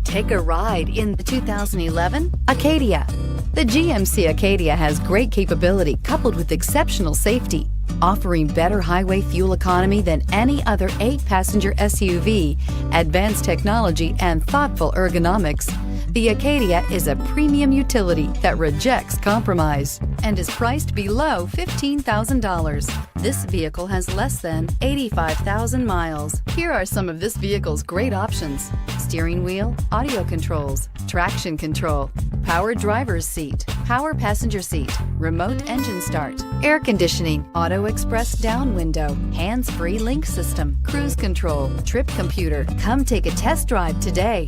Take a ride in the 2011 Acadia. The GMC Acadia has great capability coupled with exceptional safety, offering better highway fuel economy than any other 8-passenger SUV, advanced technology, and thoughtful ergonomics. The Acadia is a premium utility that rejects compromise and is priced below $15,000. This vehicle has less than 85,000 miles. Here are some of this vehicle's great options: steering wheel audio controls, traction control, power driver's seat, power passenger seat, remote engine start, air conditioning, auto express down window, hands-free link system, cruise control, trip computer. Come take a test drive today.